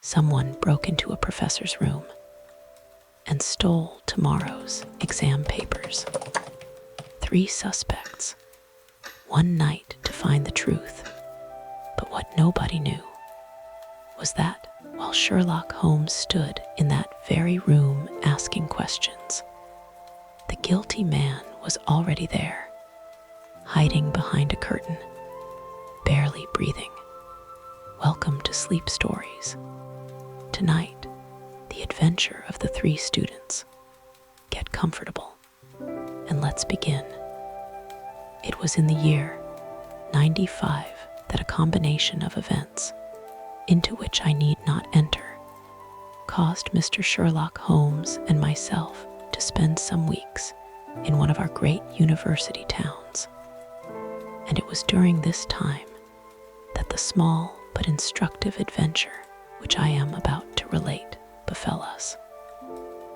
someone broke into a professor's room and stole tomorrow's exam papers. 3 suspects, one night to find the truth. But what nobody knew was that while Sherlock Holmes stood in that very room asking questions, the guilty man was already there, hiding behind a curtain, barely breathing. Welcome to Sleep Stories. Tonight, the adventure of the 3 students. Get comfortable, and let's begin. It was in the year 95 that a combination of events, into which I need not enter, caused Mr. Sherlock Holmes and myself to spend some weeks in one of our great university towns. And it was during this time that the small but instructive adventure which I am about to relate befell us.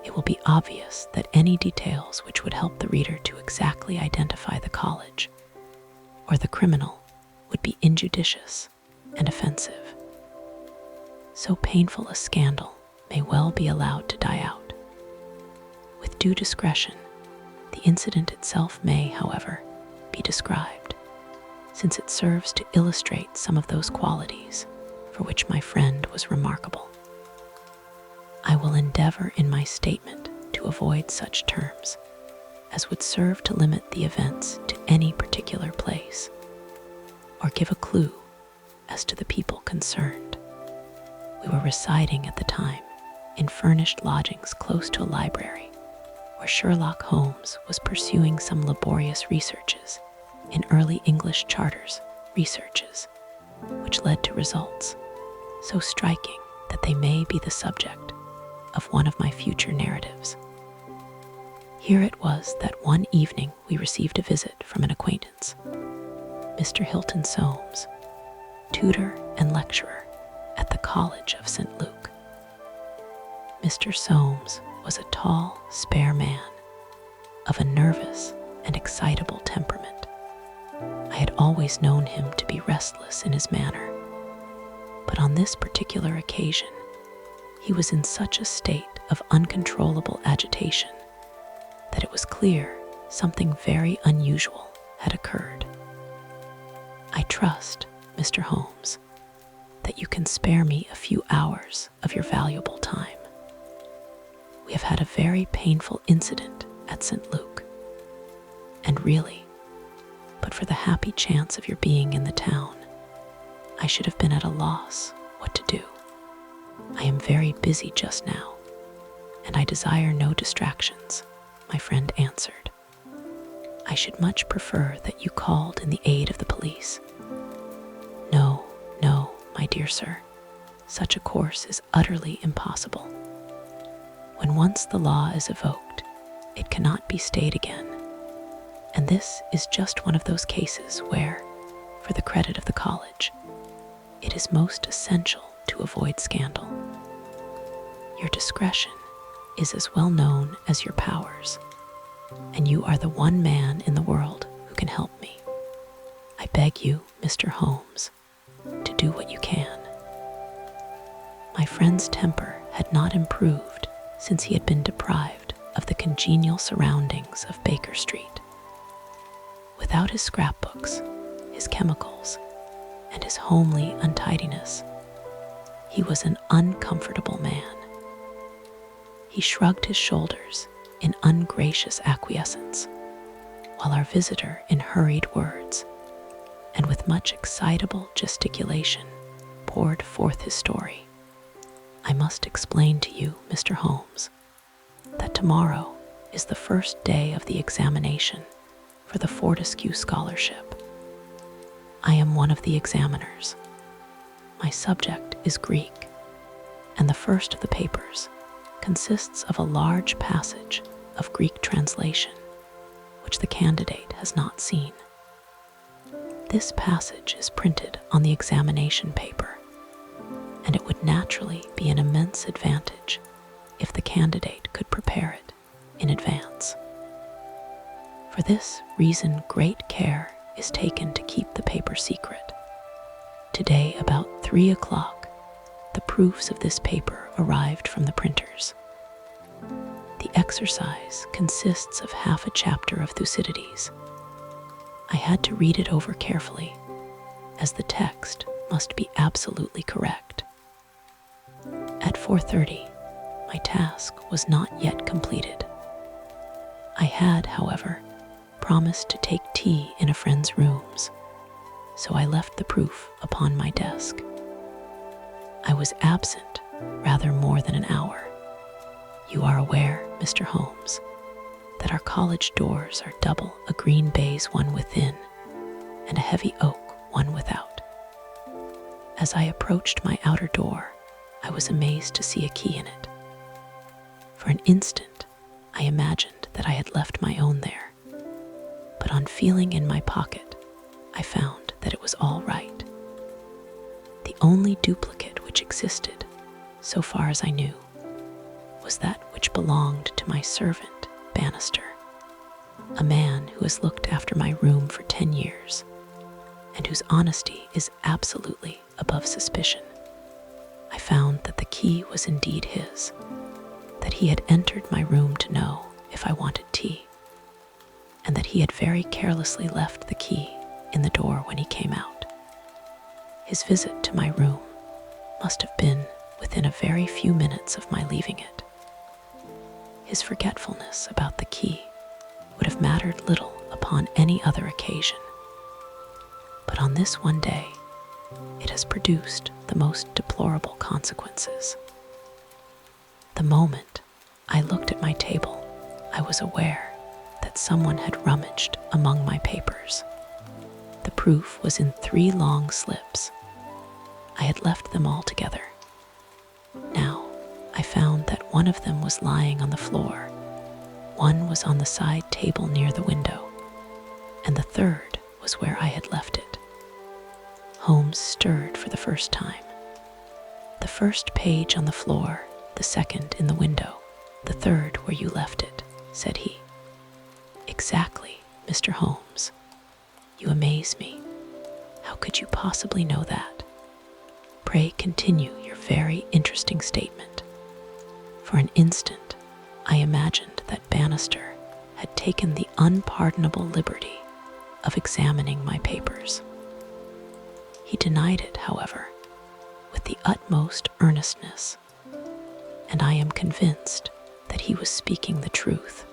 It will be obvious that any details which would help the reader to exactly identify the college or the criminal would be injudicious and offensive. So painful a scandal may well be allowed to die out. With due discretion, the incident itself may, however, be described, since it serves to illustrate some of those qualities for which my friend was remarkable. I will endeavor in my statement to avoid such terms as would serve to limit the events to any particular place, or give a clue as to the people concerned. We were residing at the time in furnished lodgings close to a library, where Sherlock Holmes was pursuing some laborious researches in early English charters, researches which led to results so striking that they may be the subject of one of my future narratives. Here it was that one evening we received a visit from an acquaintance, Mr. Hilton Soames, tutor and lecturer at the College of St. Luke. Mr. Soames was a tall, spare man of a nervous and excitable temperament. I had always known him to be restless in his manner, but on this particular occasion, he was in such a state of uncontrollable agitation that it was clear something very unusual had occurred. I trust, Mr. Holmes, that you can spare me a few hours of your valuable time. We have had a very painful incident at St. Luke, and really, but for the happy chance of your being in the town, I should have been at a loss what to do. I am very busy just now, and I desire no distractions, my friend answered. I should much prefer that you called in the aid of the police. No, my dear sir, such a course is utterly impossible. When once the law is evoked, it cannot be stayed again, and this is just one of those cases where, for the credit of the college, it is most essential to avoid scandal. Your discretion is as well known as your powers, and you are the one man in the world who can help me. I beg you, Mr. Holmes, to do what you can. My friend's temper had not improved since he had been deprived of the congenial surroundings of Baker Street. Without his scrapbooks, his chemicals, and his homely untidiness, he was an uncomfortable man. He shrugged his shoulders in ungracious acquiescence, while our visitor, in hurried words and with much excitable gesticulation, poured forth his story. I must explain to you, Mr. Holmes, that tomorrow is the first day of the examination for the Fortescue Scholarship. I am one of the examiners. My subject is Greek, and the first of the papers consists of a large passage of Greek translation, which the candidate has not seen. This passage is printed on the examination paper, and it would naturally be an immense advantage if the candidate could prepare it in advance. For this reason, great care is taken to keep the paper secret. Today, about 3 o'clock, the proofs of this paper arrived from the printers. The exercise consists of half a chapter of Thucydides. I had to read it over carefully, as the text must be absolutely correct. At 4:30, my task was not yet completed. I had, however, promised to take tea in a friend's rooms, so I left the proof upon my desk. I was absent rather more than an hour. You are aware, Mr. Holmes, that our college doors are double, a green baize one within and a heavy oak one without. As I approached my outer door, I was amazed to see a key in it. For an instant, I imagined that I had left my own there, but on feeling in my pocket, I found that it was all right. The only duplicate which existed, so far as I knew, was that which belonged to my servant, Bannister, a man who has looked after my room for 10 years, and whose honesty is absolutely above suspicion. I found that the key was indeed his, that he had entered my room to know if I wanted tea, and that he had very carelessly left the key in the door when he came out. His visit to my room must have been within a very few minutes of my leaving it. His forgetfulness about the key would have mattered little upon any other occasion, but on this one day, it has produced the most deplorable consequences. The moment I looked at my table, I was aware that someone had rummaged among my papers. The proof was in 3 long slips. I had left them all together. Now, I found that one of them was lying on the floor, one was on the side table near the window, and the third was where I had left it. Holmes stirred for the first time. The first page on the floor, the second in the window, the third where you left it, said he. Exactly, Mr. Holmes. You amaze me. How could you possibly know that? Pray continue your very interesting statement. For an instant, I imagined that Bannister had taken the unpardonable liberty of examining my papers. He denied it, however, with the utmost earnestness, and I am convinced that he was speaking the truth.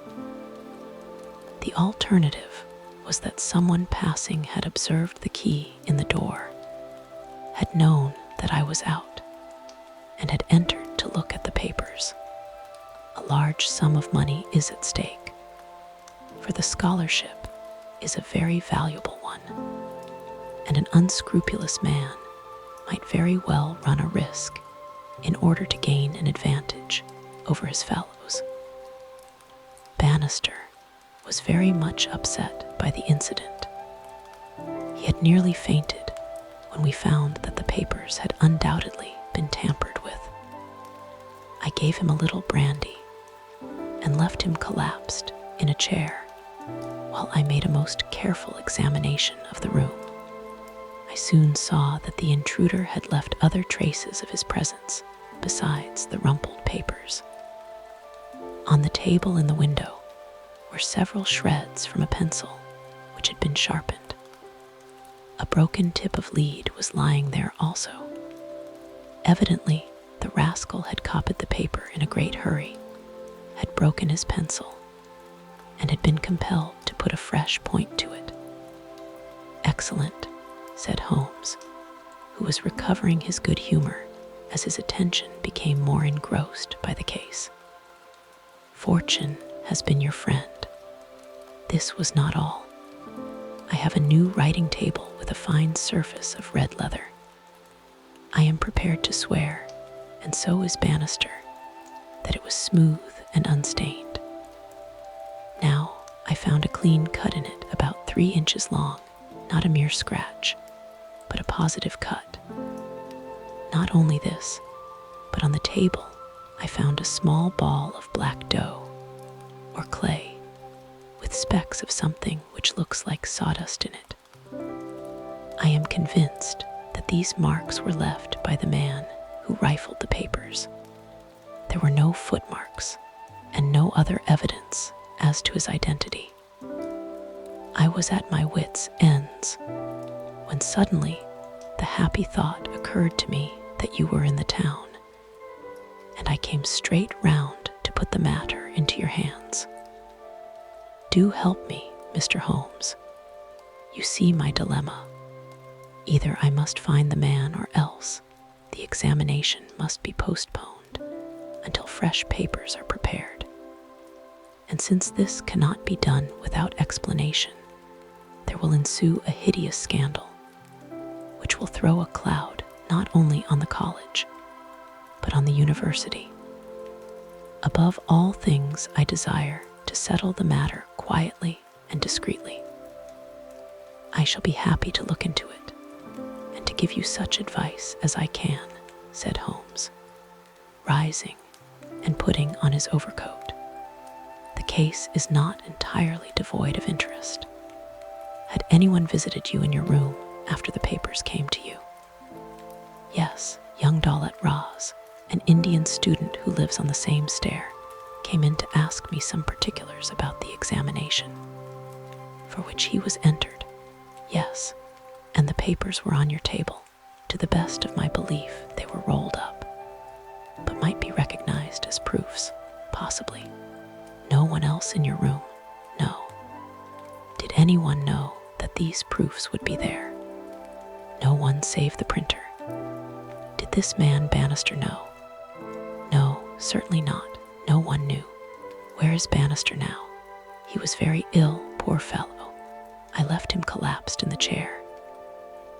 The alternative was that someone passing had observed the key in the door, had known that I was out, and had entered to look at the papers. A large sum of money is at stake, for the scholarship is a very valuable one, and an unscrupulous man might very well run a risk in order to gain an advantage over his fellows. Bannister was very much upset by the incident. He had nearly fainted when we found that the papers had undoubtedly been tampered with. I gave him a little brandy and left him collapsed in a chair while I made a most careful examination of the room. I soon saw that the intruder had left other traces of his presence besides the rumpled papers. On the table in the window were several shreds from a pencil which had been sharpened. A broken tip of lead was lying there also. Evidently, the rascal had copied the paper in a great hurry, had broken his pencil, and had been compelled to put a fresh point to it. Excellent, said Holmes, who was recovering his good humor as his attention became more engrossed by the case. Fortune has been your friend. This was not all. I have a new writing table with a fine surface of red leather. I am prepared to swear, and so is Bannister, that it was smooth and unstained. Now I found a clean cut in it about 3 inches long, not a mere scratch, but a positive cut. Not only this, but on the table I found a small ball of black dough, or clay, with specks of something which looks like sawdust in it. I am convinced that these marks were left by the man who rifled the papers. There were no footmarks and no other evidence as to his identity. I was at my wits' ends when suddenly the happy thought occurred to me that you were in the town, and I came straight round to put the matter into your hands. Do help me, Mr. Holmes. You see my dilemma. Either I must find the man or else the examination must be postponed until fresh papers are prepared. And since this cannot be done without explanation, there will ensue a hideous scandal, which will throw a cloud not only on the college, but on the university. Above all things, I desire to settle the matter quietly and discreetly. I shall be happy to look into it, and to give you such advice as I can, said Holmes, rising and putting on his overcoat. The case is not entirely devoid of interest. Had anyone visited you in your room after the papers came to you? Yes, young Doyle Raz, an Indian student who lives on the same stair, came in to ask me some particulars about the examination, for which he was entered. Yes, and the papers were on your table. To the best of my belief, they were rolled up, but might be recognized as proofs, possibly. No one else in your room? No. Did anyone know that these proofs would be there? No one save the printer. Did this man Bannister know? No, certainly not. No one knew. Where is Bannister now? He was very ill, poor fellow. I left him collapsed in the chair.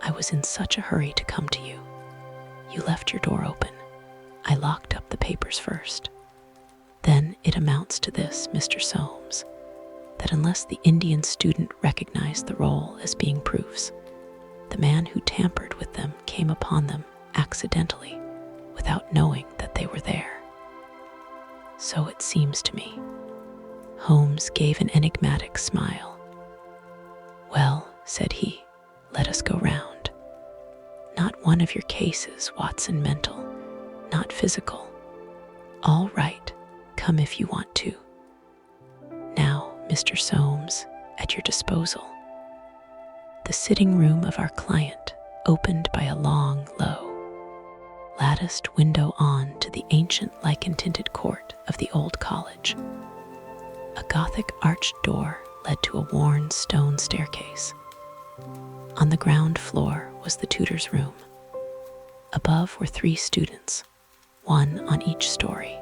I was in such a hurry to come to you. You left your door open. I locked up the papers first. Then it amounts to this, Mr. Soames, that unless the Indian student recognized the roll as being proofs, the man who tampered with them came upon them accidentally without knowing that they were there. So it seems to me. Holmes gave an enigmatic smile. Well, said he, let us go round. Not one of your cases, Watson, mental, not physical. All right, come if you want to. Now, Mr. Soames, at your disposal. The sitting room of our client opened by a long, low, latticed window on to the ancient lichen-tinted court of the old college. A Gothic arched door led to a worn stone staircase. On the ground floor was the tutor's room. Above were 3 students, one on each story.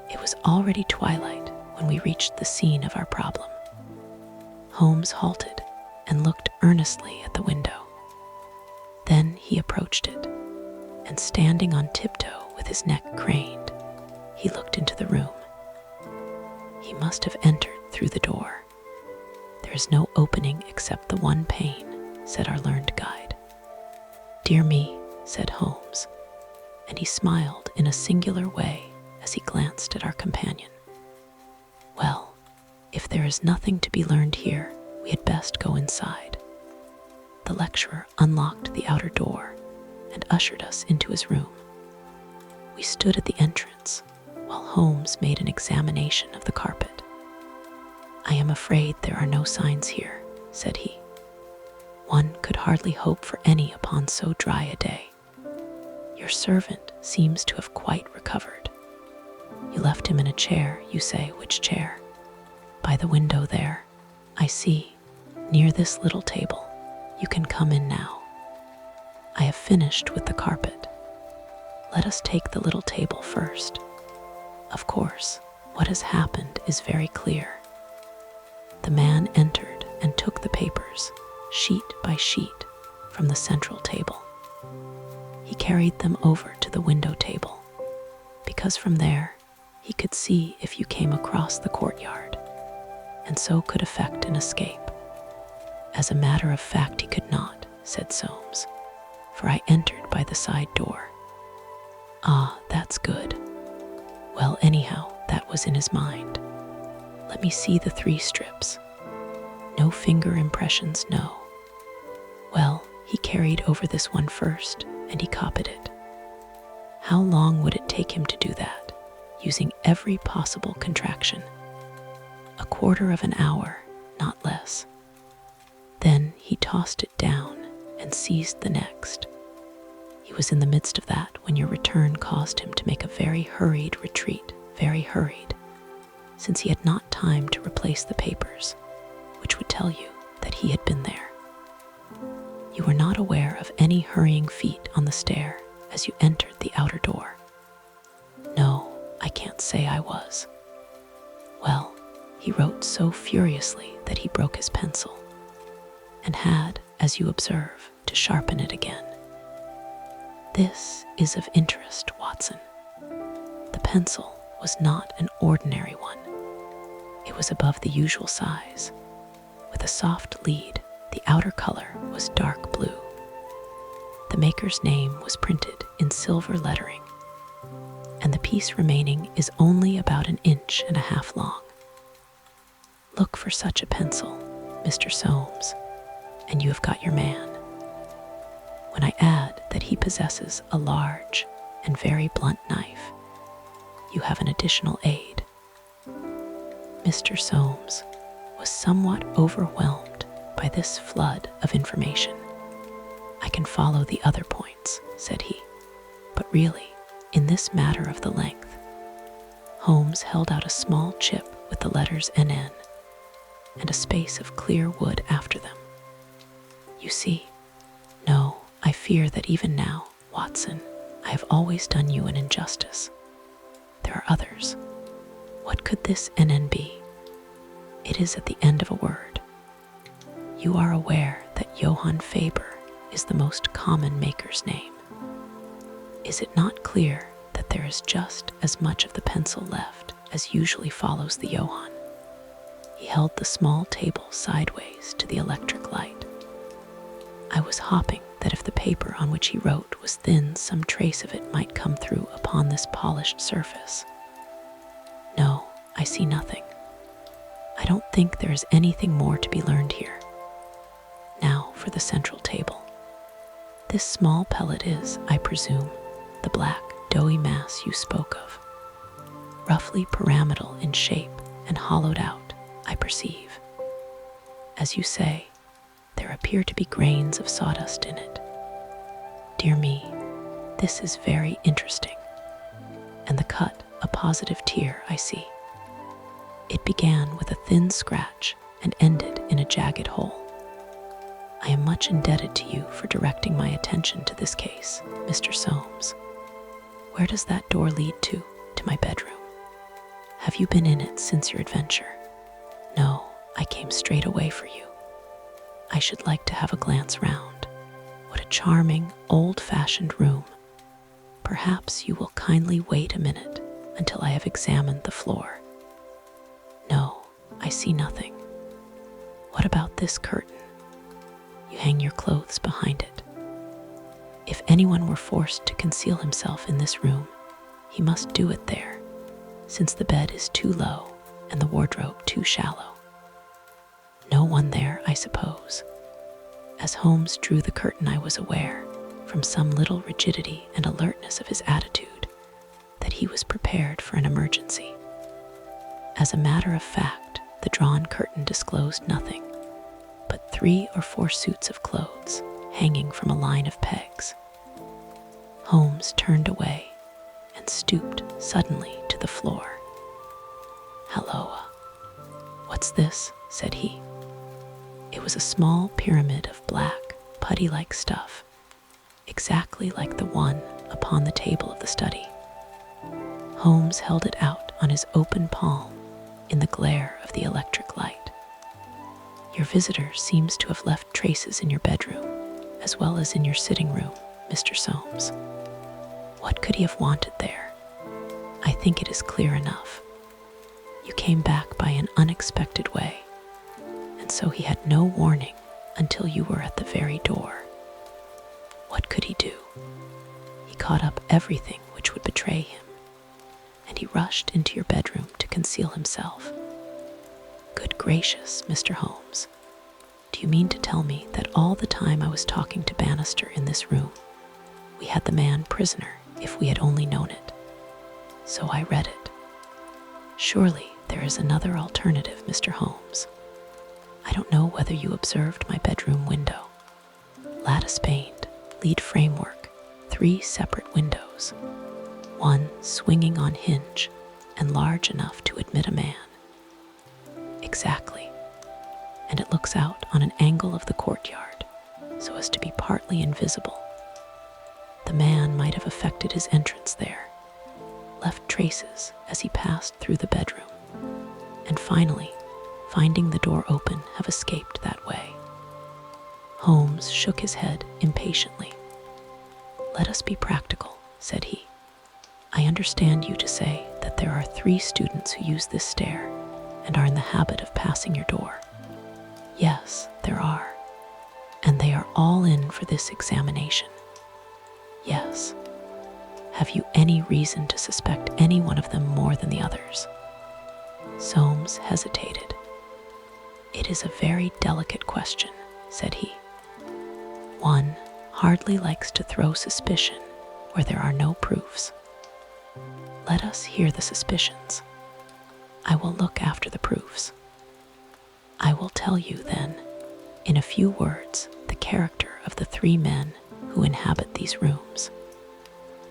It was already twilight when we reached the scene of our problem. Holmes halted and looked earnestly at the window. Then he approached it, and standing on tiptoe with his neck craned, he looked into the room. He must have entered through the door. There is no opening except the one pane, said our learned guide. Dear me, said Holmes, and he smiled in a singular way as he glanced at our companion. Well, if there is nothing to be learned here, we had best go inside. The lecturer unlocked the outer door and ushered us into his room. We stood at the entrance while Holmes made an examination of the carpet. I am afraid there are no signs here, said he. One could hardly hope for any upon so dry a day. Your servant seems to have quite recovered. You left him in a chair, you say. Which chair? By the window there. I see, near this little table. You can come in now. I have finished with the carpet. Let us take the little table first. Of course, what has happened is very clear. The man entered and took the papers, sheet by sheet, from the central table. He carried them over to the window table, because from there he could see if you came across the courtyard, and so could effect an escape. As a matter of fact, he could not, said Soames, for I entered by the side door. Ah, that's good. Well, anyhow, that was in his mind. Let me see the 3 strips. No finger impressions, no. Well, he carried over this one first, and he copied it. How long would it take him to do that, using every possible contraction? A quarter of an hour, not less. Then he tossed it down and seized the next. He was in the midst of that when your return caused him to make a very hurried retreat, very hurried, since he had not time to replace the papers, which would tell you that he had been there. You were not aware of any hurrying feet on the stair as you entered the outer door. No, I can't say I was. Well, he wrote so furiously that he broke his pencil, and had, as you observe, to sharpen it again. This is of interest, Watson. The pencil was not an ordinary one. It was above the usual size. With a soft lead, the outer color was dark blue. The maker's name was printed in silver lettering, and the piece remaining is only about 1.5 inches long. Look for such a pencil, Mr. Soames, and you have got your man. When I add that he possesses a large and very blunt knife, you have an additional aid. Mr. Soames was somewhat overwhelmed by this flood of information. I can follow the other points, said he, but really, in this matter of the length. Holmes held out a small chip with the letters NN and a space of clear wood after them. You see, no, I fear that even now, Watson, I have always done you an injustice. There are others. What could this NN be? It is at the end of a word. You are aware that Johann Faber is the most common maker's name. Is it not clear that there is just as much of the pencil left as usually follows the Johann? He held the small table sideways to the electric light. I was hoping that if the paper on which he wrote was thin, some trace of it might come through upon this polished surface. No, I see nothing. I don't think there is anything more to be learned here. Now for the central table. This small pellet is, I presume, the black, doughy mass you spoke of. Roughly pyramidal in shape and hollowed out, I perceive. As you say, there appear to be grains of sawdust in it. Dear me, this is very interesting. And the cut, a positive tear, I see. It began with a thin scratch and ended in a jagged hole. I am much indebted to you for directing my attention to this case, Mr. Soames. Where does that door lead to my bedroom? Have you been in it since your adventure? No, I came straight away for you. I should like to have a glance round. What a charming, old-fashioned room. Perhaps you will kindly wait a minute until I have examined the floor. No, I see nothing. What about this curtain? You hang your clothes behind it. If anyone were forced to conceal himself in this room, he must do it there, since the bed is too low and the wardrobe too shallow. No one there, I suppose. As Holmes drew the curtain, I was aware, from some little rigidity and alertness of his attitude, that he was prepared for an emergency. As a matter of fact, the drawn curtain disclosed nothing but 3 or 4 suits of clothes hanging from a line of pegs. Holmes turned away and stooped suddenly to the floor. "Halloa, what's this?" said he. It was a small pyramid of black, putty-like stuff, exactly like the one upon the table of the study. Holmes held it out on his open palm in the glare of the electric light. Your visitor seems to have left traces in your bedroom, as well as in your sitting room, Mr. Soames. What could he have wanted there? I think it is clear enough. You came back by an unexpected way, and so he had no warning until you were at the very door. What could he do? He caught up everything which would betray him, and he rushed into your bedroom to conceal himself. Good gracious, Mr. Holmes, do you mean to tell me that all the time I was talking to Bannister in this room, we had the man prisoner if we had only known it. So I read it. Surely there is another alternative, Mr. Holmes. I don't know whether you observed my bedroom window. Lattice-paned, lead framework, 3 separate windows, one swinging on hinge and large enough to admit a man. Exactly. And it looks out on an angle of the courtyard, so as to be partly invisible. The man might have effected his entrance there, left traces as he passed through the bedroom, and finally, finding the door open, have escaped that way. Holmes shook his head impatiently. "Let us be practical," said he. "I understand you to say that there are 3 students who use this stair and are in the habit of passing your door." "Yes, there are. And they are all in for this examination." "Yes. Have you any reason to suspect any one of them more than the others?" Soames hesitated. "It is a very delicate question," said he. "One hardly likes to throw suspicion where there are no proofs. Let us hear the suspicions. I will look after the proofs. I will tell you, then, in a few words, the character of the 3 men who inhabit these rooms.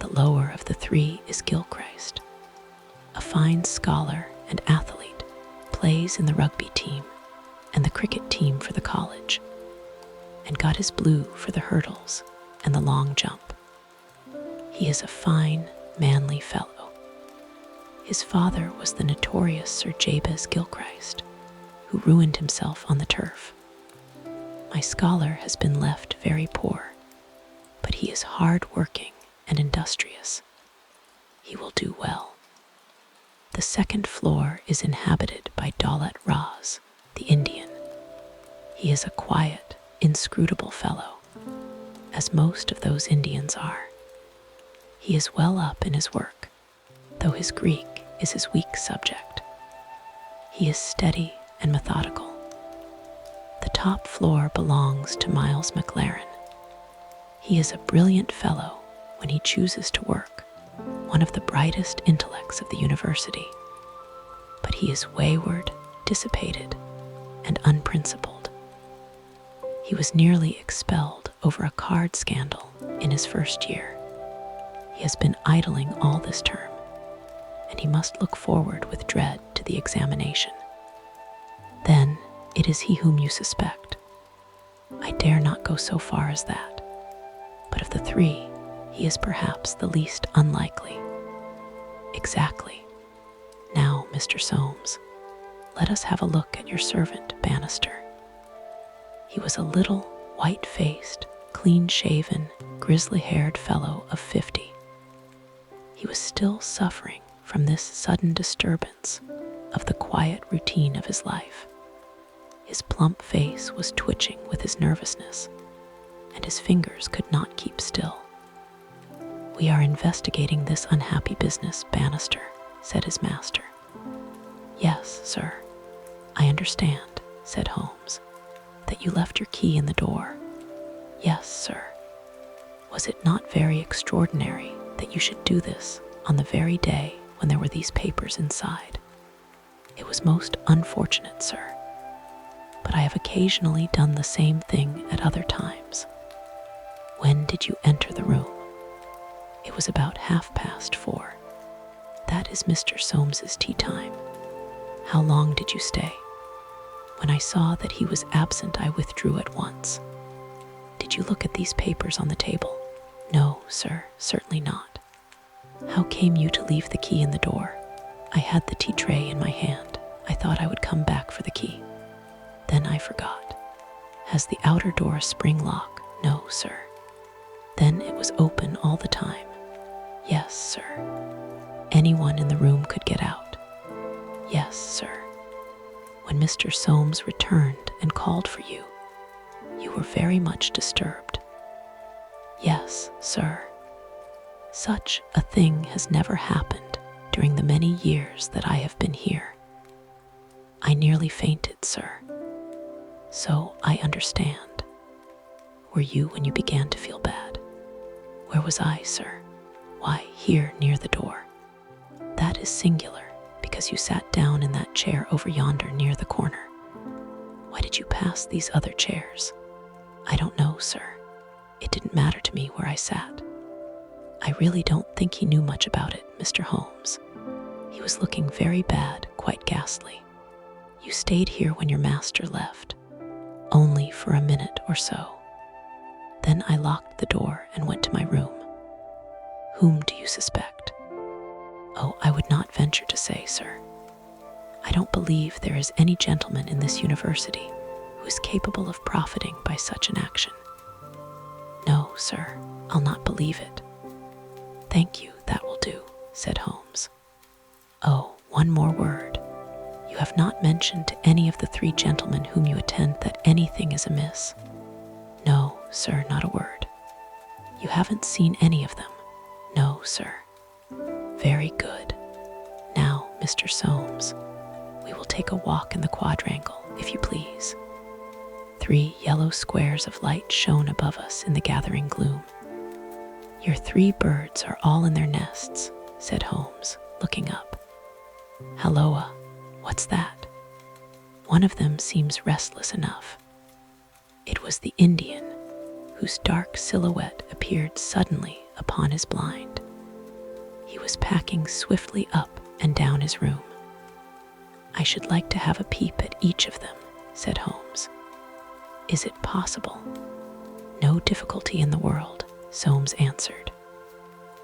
The lower of the 3 is Gilchrist, a fine scholar and athlete, plays in the rugby team and the cricket team for the college, and got his blue for the hurdles and the long jump. He is a fine, manly fellow. His father was the notorious Sir Jabez Gilchrist, who ruined himself on the turf. My scholar has been left very poor, but he is hard-working and industrious. He will do well. The 2nd floor is inhabited by Daulat Raz, the Indian. He is a quiet, inscrutable fellow, as most of those Indians are. He is well up in his work, though his Greek is his weak subject. He is steady and methodical. The top floor belongs to Miles McLaren. He is a brilliant fellow when he chooses to work, one of the brightest intellects of the university. But he is wayward, dissipated, and unprincipled. He was nearly expelled over a card scandal in his first year. He has been idling all this term, and he must look forward with dread to the examination. Then it is he whom you suspect. I dare not go so far as that, but of the 3, he is perhaps the least unlikely. Exactly. Now, Mr. Soames, let us have a look at your servant, Bannister. He was a little, white-faced, clean-shaven, grizzly-haired fellow of 50. He was still suffering from this sudden disturbance of the quiet routine of his life. His plump face was twitching with his nervousness, and his fingers could not keep still. "We are investigating this unhappy business, Bannister," said his master. "Yes, sir. I understand," said Holmes, "that you left your key in the door." "Yes, sir." "Was it not very extraordinary that you should do this on the very day when there were these papers inside?" "It was most unfortunate, sir. But I have occasionally done the same thing at other times." "When did you enter the room?" "It was about 4:30. That is Mr. Soames's tea time." "How long did you stay?" "When I saw that he was absent, I withdrew at once." "Did you look at these papers on the table?" "No, sir, certainly not." "How came you to leave the key in the door?" "I had the tea tray in my hand. I thought I would come back for the key. Then I forgot." "Has the outer door a spring lock?" "No, sir." "Then it was open all the time?" "Yes, sir." "Anyone in the room could get out?" "Yes, sir." "When Mr. Soames returned and called for you, you were very much disturbed?" "Yes, sir." "Such a thing has never happened during the many years that I have been here." "I nearly fainted, sir." "So I understand. Were you when you began to feel bad?" "Where was I, sir?" Why, here near the door. That is singular, because you sat down in that chair over yonder near the corner. Why did you pass these other chairs? I don't know, sir. It didn't matter to me where I sat. I really don't think he knew much about it, Mr. Holmes. He was looking very bad, quite ghastly. You stayed here when your master left, only for a minute or so. Then I locked the door and went to my room. Whom do you suspect? Oh, I would not venture to say, sir. I don't believe there is any gentleman in this university who is capable of profiting by such an action. No, sir, I'll not believe it. Thank you, that will do, said Holmes. Oh, one more word. You have not mentioned to any of the 3 gentlemen whom you attend that anything is amiss. No, sir, not a word. You haven't seen any of them? No, sir. Very good. Now, Mr. Soames, we will take a walk in the quadrangle, if you please. 3 yellow squares of light shone above us in the gathering gloom. Your 3 birds are all in their nests, said Holmes, looking up. Halloa, what's that? One of them seems restless enough. It was the Indian, whose dark silhouette appeared suddenly upon his blind. He was packing swiftly up and down his room. I should like to have a peep at each of them, said Holmes. Is it possible? No difficulty in the world, Soames answered.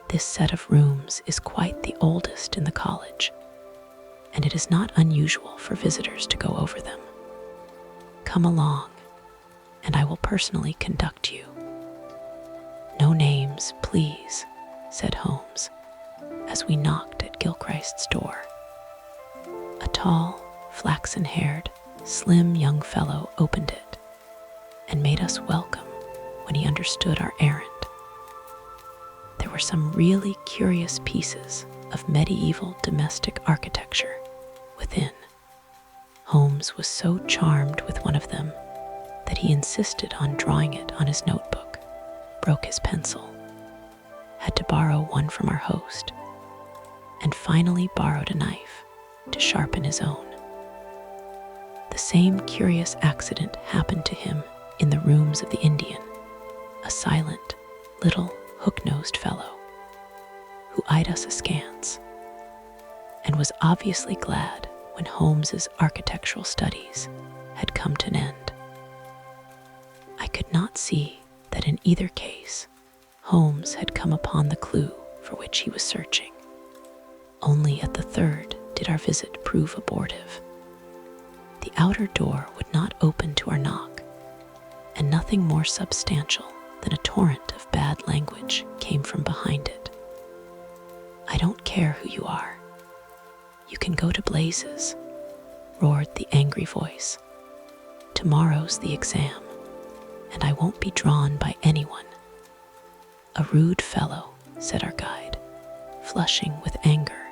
This set of rooms is quite the oldest in the college, and it is not unusual for visitors to go over them. Come along, and I will personally conduct you. No names, please, said Holmes, as we knocked at Gilchrist's door. A tall, flaxen-haired, slim young fellow opened it and made us welcome when he understood our errand. There were some really curious pieces of medieval domestic architecture within. Holmes was so charmed with one of them that he insisted on drawing it on his notebook, broke his pencil, had to borrow one from our host, and finally borrowed a knife to sharpen his own. The same curious accident happened to him in the rooms of the Indian, a silent, little, hook-nosed fellow who eyed us askance and was obviously glad when Holmes's architectural studies had come to an end. I could not see that in either case Holmes had come upon the clue for which he was searching. Only at the third did our visit prove abortive. The outer door would not open to our knock, and nothing more substantial than a torrent of bad language came from behind it. I don't care who you are. You can go to blazes, roared the angry voice. Tomorrow's the exam, and I won't be drawn by anyone. A rude fellow, said our guide, flushing with anger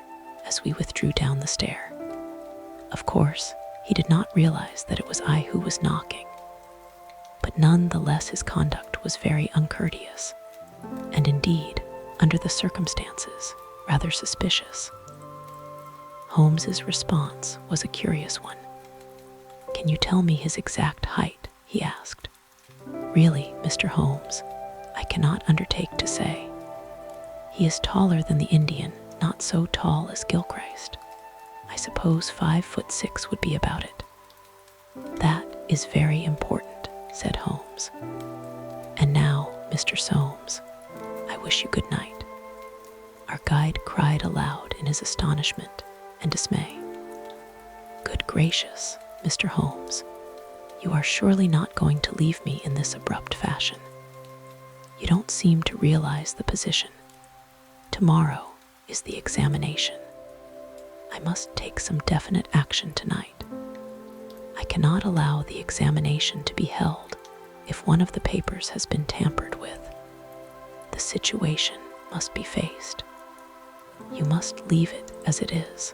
as we withdrew down the stair. Of course, he did not realize that it was I who was knocking, but none the less his conduct was very uncourteous, and indeed, under the circumstances, rather suspicious. Holmes's response was a curious one. Can you tell me his exact height? He asked. Really, Mr. Holmes, I cannot undertake to say. He is taller than the Indian, not so tall as Gilchrist. I suppose 5'6" would be about it. That is very important, said Holmes. And now, Mr. Soames, I wish you good night. Our guide cried aloud in his astonishment and dismay. Good gracious, Mr. Holmes, you are surely not going to leave me in this abrupt fashion. You don't seem to realize the position. Tomorrow is the examination. I must take some definite action tonight. I cannot allow the examination to be held if one of the papers has been tampered with. The situation must be faced. You must leave it as it is.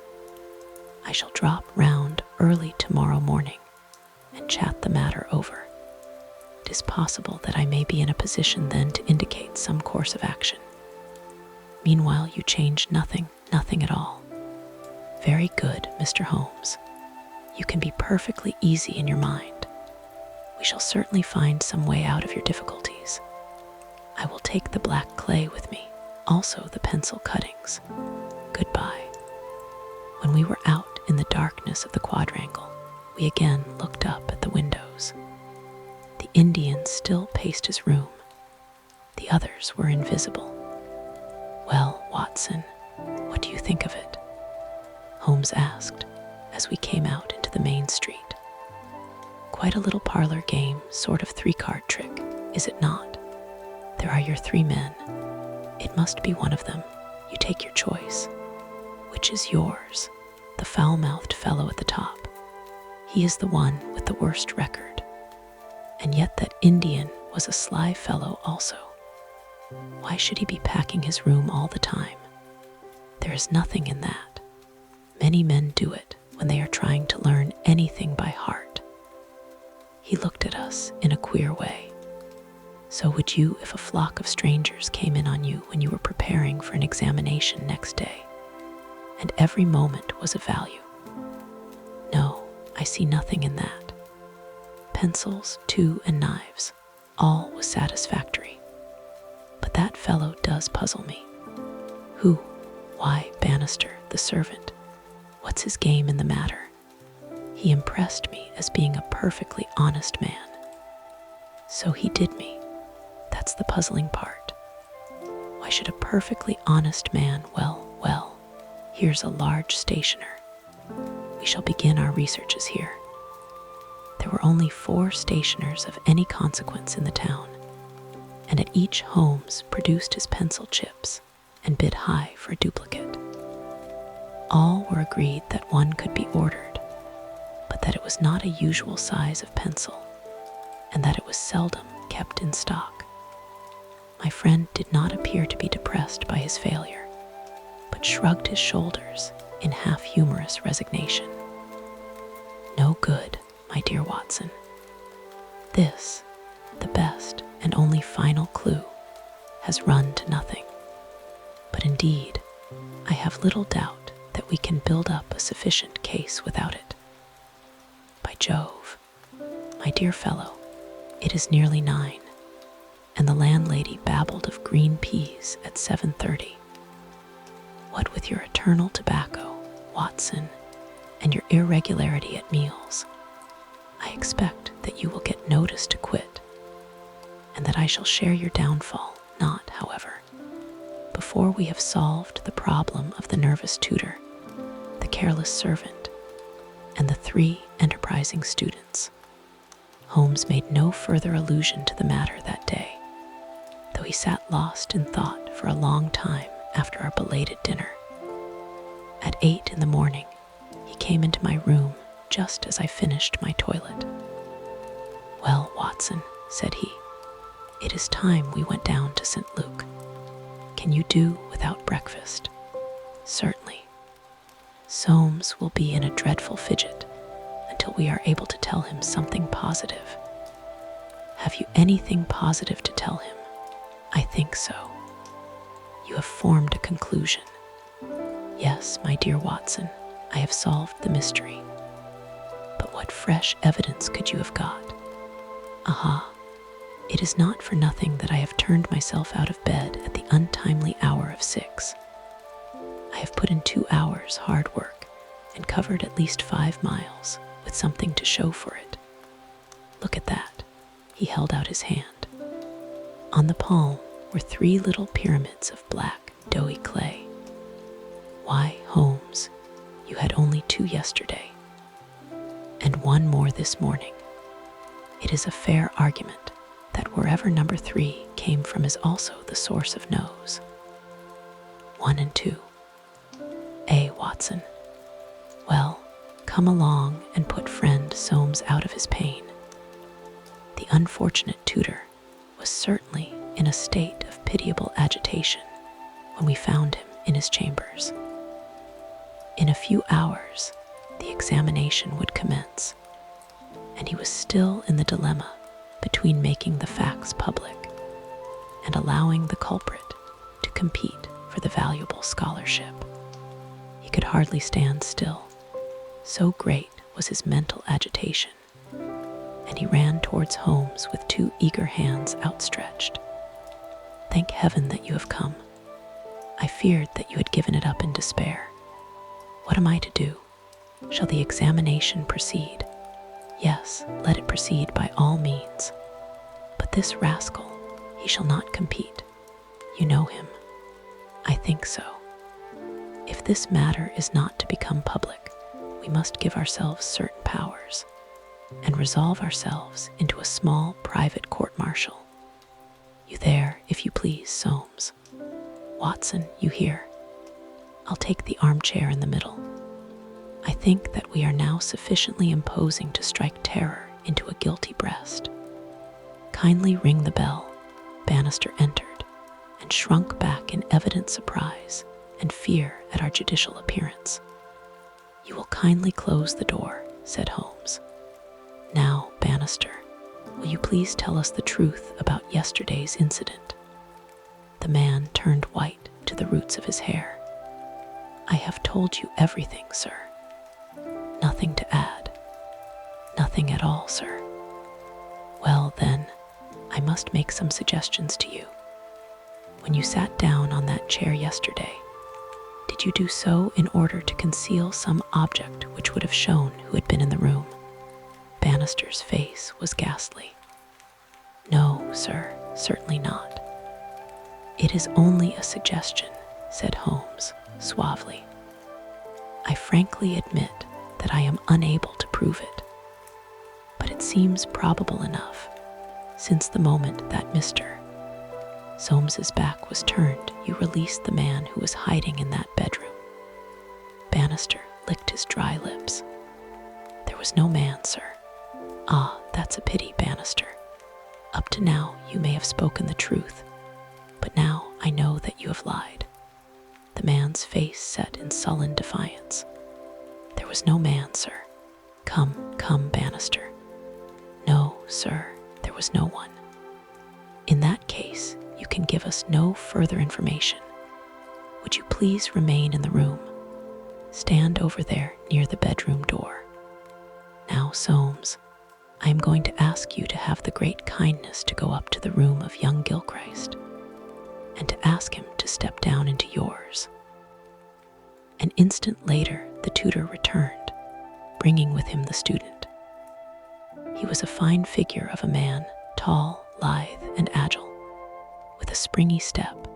I shall drop round early tomorrow morning and chat the matter over. It is possible that I may be in a position then to indicate some course of action. Meanwhile, you change nothing, nothing at all. Very good, Mr. Holmes. You can be perfectly easy in your mind. We shall certainly find some way out of your difficulties. I will take the black clay with me, also the pencil cuttings. Goodbye. When we were out in the darkness of the quadrangle, we again looked up at the windows. The Indian still paced his room. The others were invisible. Well, Watson, what do you think of it? Holmes asked as we came out into the main street. Quite a little parlor game, sort of three-card trick, is it not? There are your three men. It must be one of them. You take your choice. Which is yours? The foul-mouthed fellow at the top. He is the one with the worst record. And yet that Indian was a sly fellow also. Why should he be packing his room all the time? There is nothing in that. Many men do it when they are trying to learn anything by heart. He looked at us in a queer way. So would you if a flock of strangers came in on you when you were preparing for an examination next day, and every moment was of value? No, I see nothing in that. Pencils, too, and knives, all was satisfactory. But that fellow does puzzle me. Who? Why, Bannister, the servant. What's his game in the matter? He impressed me as being a perfectly honest man. So he did me. That's the puzzling part. Why should a perfectly honest man, well, here's a large stationer. We shall begin our researches here. There were only 4 stationers of any consequence in the town, and at each Holmes produced his pencil chips and bid high for a duplicate. All were agreed that one could be ordered, but that it was not a usual size of pencil, and that it was seldom kept in stock. My friend did not appear to be depressed by his failure, but shrugged his shoulders in half-humorous resignation. No good, my dear Watson. This, the best and only final clue, has run to nothing. But indeed, I have little doubt that we can build up a sufficient case without it. By Jove, my dear fellow, it is nearly 9, and the landlady babbled of green peas at 7:30. What with your eternal tobacco, Watson, and your irregularity at meals, I expect that you will get notice to quit, and that I shall share your downfall, not, however, before we have solved the problem of the nervous tutor, the careless servant, and the 3 enterprising students. Holmes made no further allusion to the matter that day, though he sat lost in thought for a long time after our belated dinner. At 8 in the morning, he came into my room just as I finished my toilet. Well, Watson, said he, it is time we went down to St. Luke. Can you do without breakfast? Certainly. Soames will be in a dreadful fidget until we are able to tell him something positive. Have you anything positive to tell him? I think so. You have formed a conclusion. Yes, my dear Watson, I have solved the mystery. But what fresh evidence could you have got? Aha! It is not for nothing that I have turned myself out of bed at the untimely hour of 6. I have put in 2 hours hard work and covered at least 5 miles with something to show for it. Look at that. He held out his hand. On the palm were 3 little pyramids of black, doughy clay. Why, Holmes, you had only 2 yesterday, and 1 more this morning. It is a fair argument that wherever number 3 came from is also the source of nose. 1 and 2. Watson. Well, come along and put friend Soames out of his pain. The unfortunate tutor was certainly in a state of pitiable agitation when we found him in his chambers. In a few hours, the examination would commence, and he was still in the dilemma between making the facts public and allowing the culprit to compete for the valuable scholarship. He could hardly stand still. So great was his mental agitation, and he ran towards Holmes with 2 eager hands outstretched. "Thank heaven that you have come. I feared that you had given it up in despair. What am I to do? Shall the examination proceed?" "Yes, let it proceed by all means. But this rascal, he shall not compete. You know him." "I think so. If this matter is not to become public, we must give ourselves certain powers, and resolve ourselves into a small private court-martial. You there, if you please, Soames. Watson, you here. I'll take the armchair in the middle. I think that we are now sufficiently imposing to strike terror into a guilty breast. Kindly ring the bell." Bannister entered, and shrunk back in evident surprise and fear at our judicial appearance. "You will kindly close the door," said Holmes. "Now, Bannister, will you please tell us the truth about yesterday's incident?" The man turned white to the roots of his hair. "I have told you everything, sir. Nothing to add. Nothing at all, sir." "Well, then, I must make some suggestions to you. When you sat down on that chair yesterday, did you do so in order to conceal some object which would have shown who had been in the room?" Bannister's face was ghastly. "No, sir, certainly not." "It is only a suggestion," said Holmes suavely. "I frankly admit that I am unable to prove it, but it seems probable enough, since the moment that Mr. Soames's back was turned, you released the man who was hiding in that bedroom." Bannister licked his dry lips. "There was no man, sir." "Ah, that's a pity, Bannister. Up to now you may have spoken the truth, but now I know that you have lied." The man's face set in sullen defiance. "There was no man, sir." Come, Bannister." "No, sir, there was no one." "In that case, you can give us no further information. Would you please remain in the room? Stand over there near the bedroom door. Now, Soames, I am going to ask you to have the great kindness to go up to the room of young Gilchrist, and to ask him to step down into yours." An instant later, the tutor returned, bringing with him the student. He was a fine figure of a man, tall, lithe, and agile, with a springy step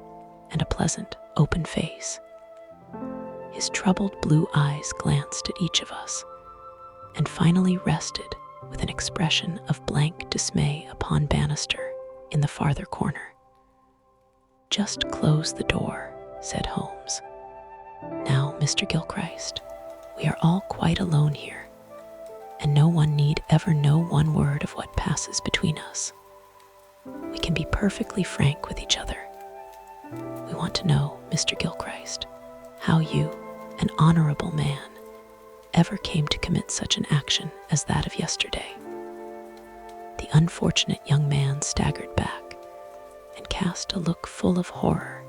and a pleasant, open face. His troubled blue eyes glanced at each of us, and finally rested with an expression of blank dismay upon Bannister in the farther corner. "Just close the door," said Holmes. "Now, Mr. Gilchrist, we are all quite alone here, and no one need ever know one word of what passes between us. We can be perfectly frank with each other. We want to know, Mr. Gilchrist, how you, an honorable man, ever came to commit such an action as that of yesterday." The unfortunate young man staggered back and cast a look full of horror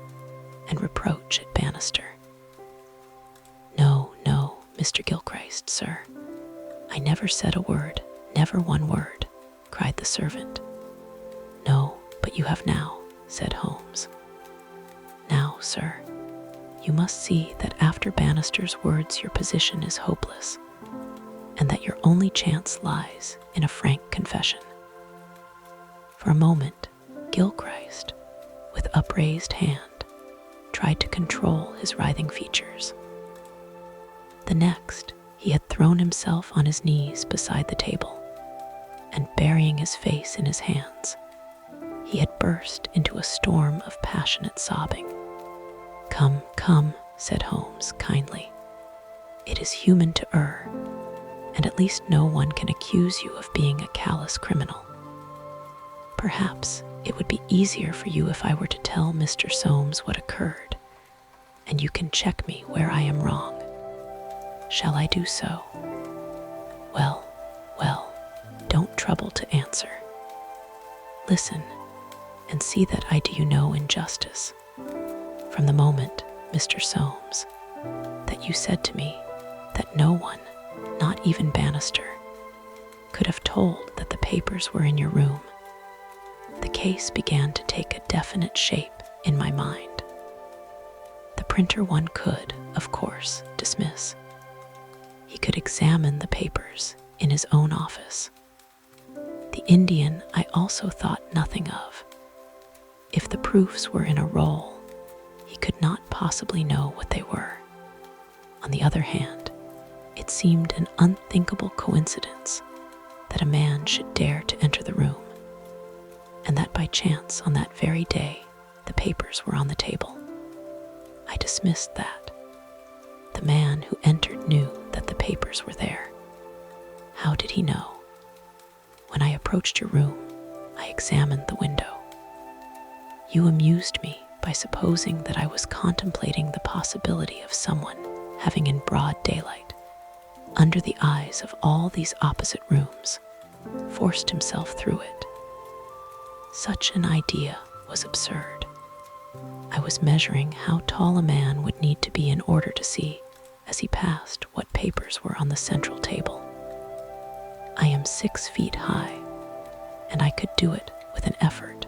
and reproach at Bannister. No, Mr. Gilchrist, sir. I never said a word, never one word," cried the servant. "No, but you have now," said Holmes. "Now, sir, you must see that after Bannister's words your position is hopeless, and that your only chance lies in a frank confession." For a moment, Gilchrist, with upraised hand, tried to control his writhing features. The next, he had thrown himself on his knees beside the table, and burying his face in his hands, he had burst into a storm of passionate sobbing. Come, said Holmes kindly. "It is human to err, and at least no one can accuse you of being a callous criminal. Perhaps it would be easier for you if I were to tell Mr. Soames what occurred, and you can check me where I am wrong. Shall I do so?" Well, don't trouble to answer. Listen, and see that I do you no injustice. from the moment, Mr. Soames, that you said to me that no one, not even Bannister, could have told that the papers were in your room, the case began to take a definite shape in my mind. The printer one could, of course, dismiss. He could examine the papers in his own office. The Indian I also thought nothing of. If the proofs were in a roll, he could not possibly know what they were. On the other hand, it seemed an unthinkable coincidence that a man should dare to enter the room, and that by chance on that very day the papers were on the table. I dismissed that. The man who entered knew that the papers were there. How did he know? When I approached your room, I examined the window. You amused me by supposing that I was contemplating the possibility of someone having in broad daylight, under the eyes of all these opposite rooms, forced himself through it. Such an idea was absurd. I was measuring how tall a man would need to be in order to see, as he passed, what papers were on the central table. I am 6 feet high, and I could do it with an effort.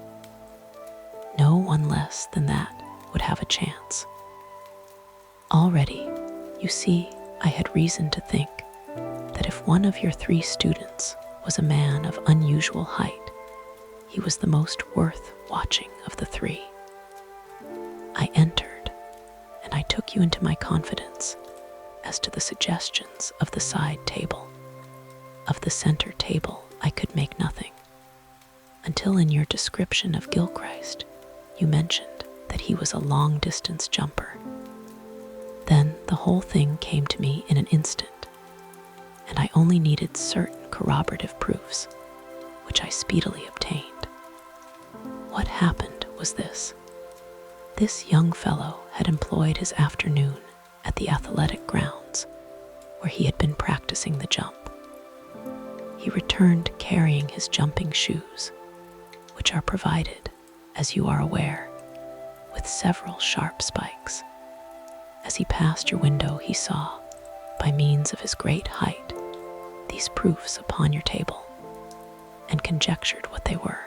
No one less than that would have a chance. Already, you see, I had reason to think that if one of your 3 students was a man of unusual height, he was the most worth watching of the 3. I entered, and I took you into my confidence as to the suggestions of the side table. Of the center table, I could make nothing, until in your description of Gilchrist, you mentioned that he was a long-distance jumper. Then the whole thing came to me in an instant, and I only needed certain corroborative proofs, which I speedily obtained. What happened was this. This young fellow had employed his afternoon at the athletic grounds, where he had been practicing the jump. He returned carrying his jumping shoes, which are provided, as you are aware, with several sharp spikes. As he passed your window, he saw, by means of his great height, these proofs upon your table, and conjectured what they were.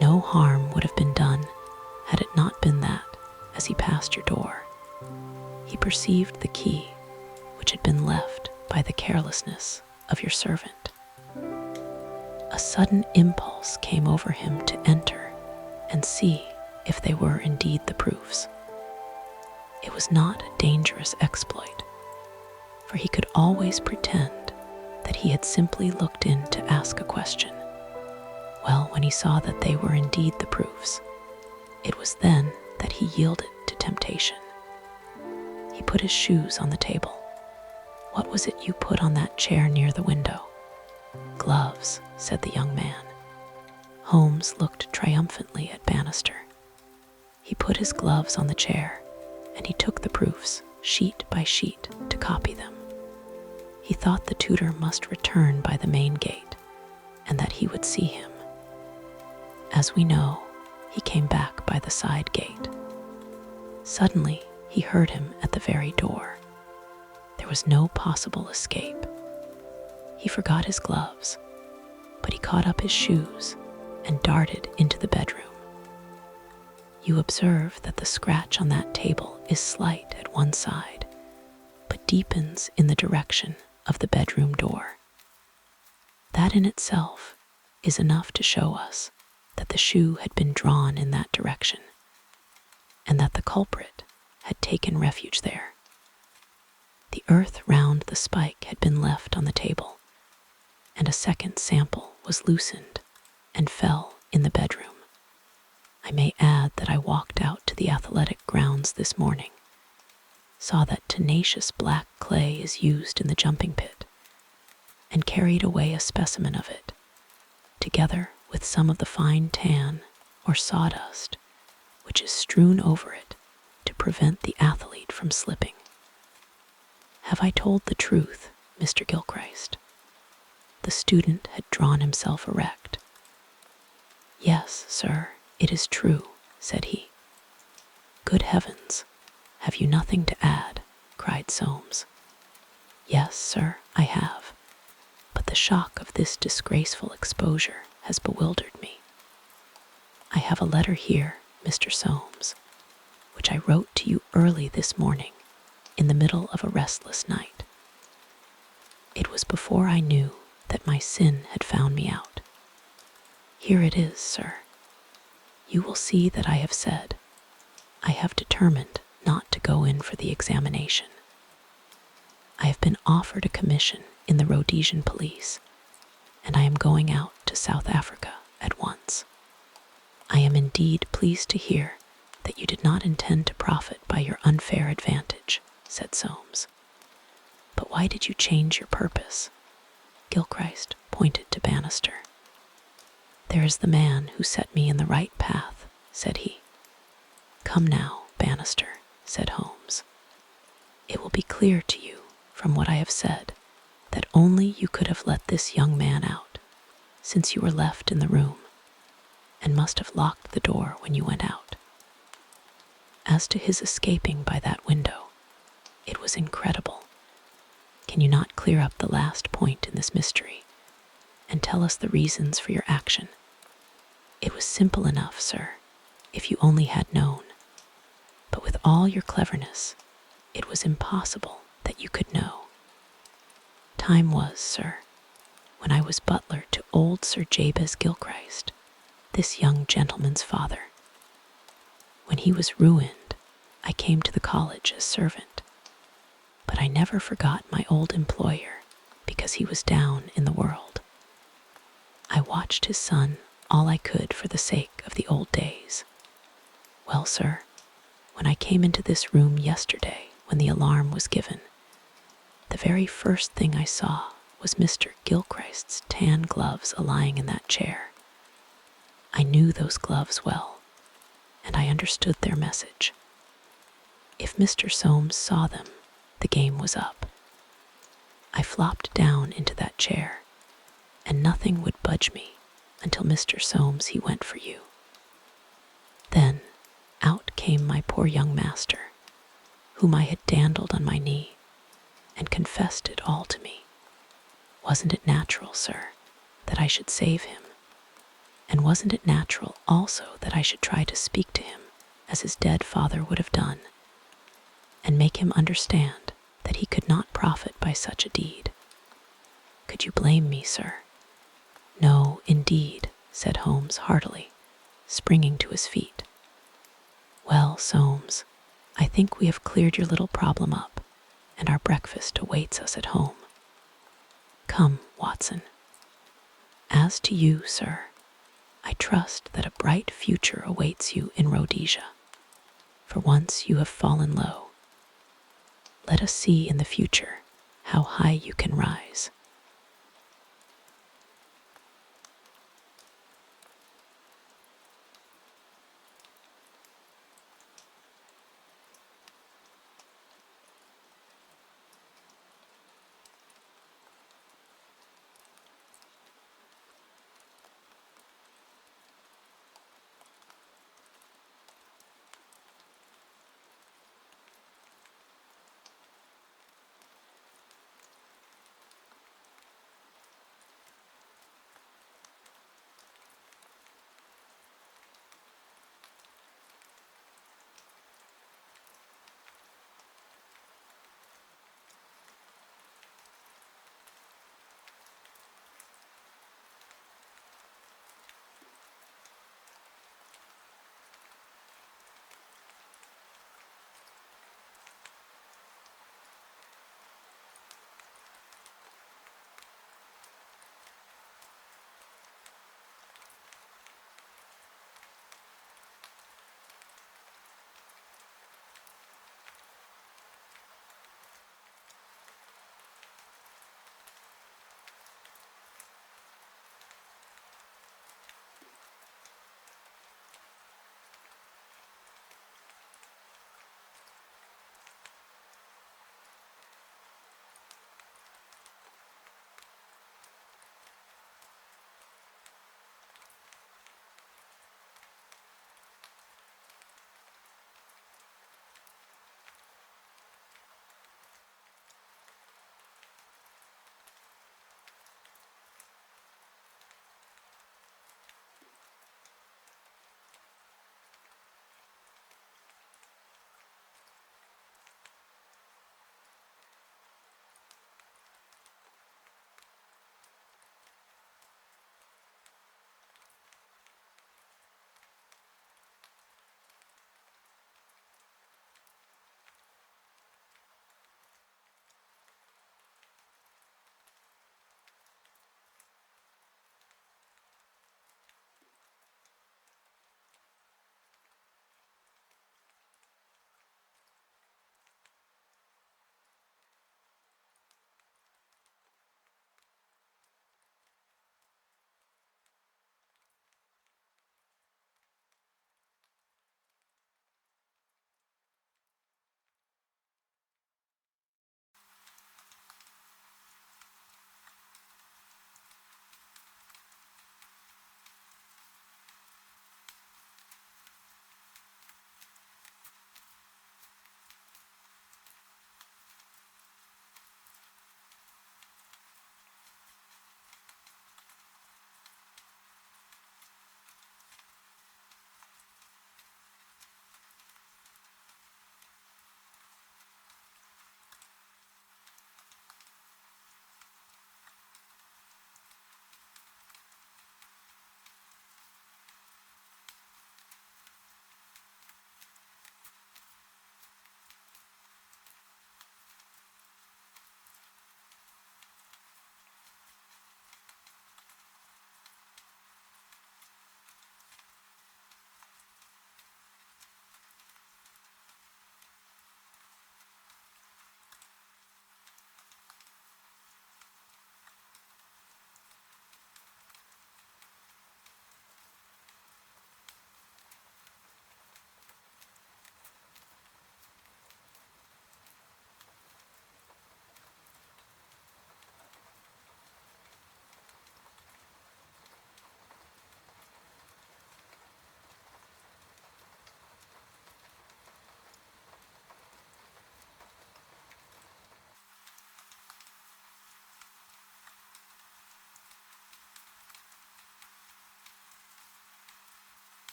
No harm would have been done had it not been that, as he passed your door, he perceived the key which had been left by the carelessness of your servant. A sudden impulse came over him to enter and see if they were indeed the proofs. It was not a dangerous exploit, for he could always pretend that he had simply looked in to ask a question. Well, when he saw that they were indeed the proofs, it was then that he yielded to temptation. He put his shoes on the table. What was it you put on that chair near the window? Gloves, said the young man. Holmes looked triumphantly at Bannister. He put his gloves on the chair, and he took the proofs, sheet by sheet, to copy them. He thought the tutor must return by the main gate, and that he would see him. As we know, he came back by the side gate. Suddenly, he heard him at the very door. There was no possible escape. He forgot his gloves, but he caught up his shoes and darted into the bedroom. You observe that the scratch on that table is slight at one side, but deepens in the direction of the bedroom door. That in itself is enough to show us that the shoe had been drawn in that direction, and that the culprit had taken refuge there. The earth round the spike had been left on the table, and a second sample was loosened and fell in the bedroom. I may add that I walked out to the athletic grounds this morning, saw that tenacious black clay is used in the jumping pit, and carried away a specimen of it, together with some of the fine tan or sawdust which is strewn over it to prevent the athlete from slipping. Have I told the truth, Mr. Gilchrist? The student had drawn himself erect. Yes, sir, it is true, said he. Good heavens, have you nothing to add? Cried Soames. Yes, sir, I have, but the shock of this disgraceful exposure has bewildered me. I have a letter here, Mr. Soames, which I wrote to you early this morning, in the middle of a restless night. It was before I knew that my sin had found me out. Here it is, sir. You will see that I have said, I have determined not to go in for the examination. I have been offered a commission in the Rhodesian police, and I am going out to South Africa at once. I am indeed pleased to hear that you did not intend to profit by your unfair advantage, said Soames. But why did you change your purpose? Gilchrist pointed to Bannister. There is the man who set me in the right path, said he. Come now, Bannister, said Holmes. It will be clear to you, from what I have said, that only you could have let this young man out, since you were left in the room, and must have locked the door when you went out. As to his escaping by that window, it was incredible. Can you not clear up the last point in this mystery, and tell us the reasons for your action? It was simple enough, sir, if you only had known. But with all your cleverness, it was impossible that you could know. Time was, sir, when I was butler to old Sir Jabez Gilchrist, this young gentleman's father. When he was ruined, I came to the college as servant. But I never forgot my old employer, because he was down in the world. I watched his son all I could for the sake of the old days. Well, sir, when I came into this room yesterday when the alarm was given, the very first thing I saw was Mr. Gilchrist's tan gloves lying in that chair. I knew those gloves well, and I understood their message. If Mr. Soames saw them, the game was up. I flopped down into that chair, and nothing would budge me until Mr. Soames he went for you. Then out came my poor young master, whom I had dandled on my knee, and confessed it all to me. Wasn't it natural, sir, that I should save him? And wasn't it natural also that I should try to speak to him as his dead father would have done, and make him understand that he could not profit by such a deed? Could you blame me, sir? No, indeed, said Holmes heartily, springing to his feet. Well, Soames, I think we have cleared your little problem up, and our breakfast awaits us at home. Come, Watson. As to you, sir, I trust that a bright future awaits you in Rhodesia, for once you have fallen low. Let us see in the future how high you can rise.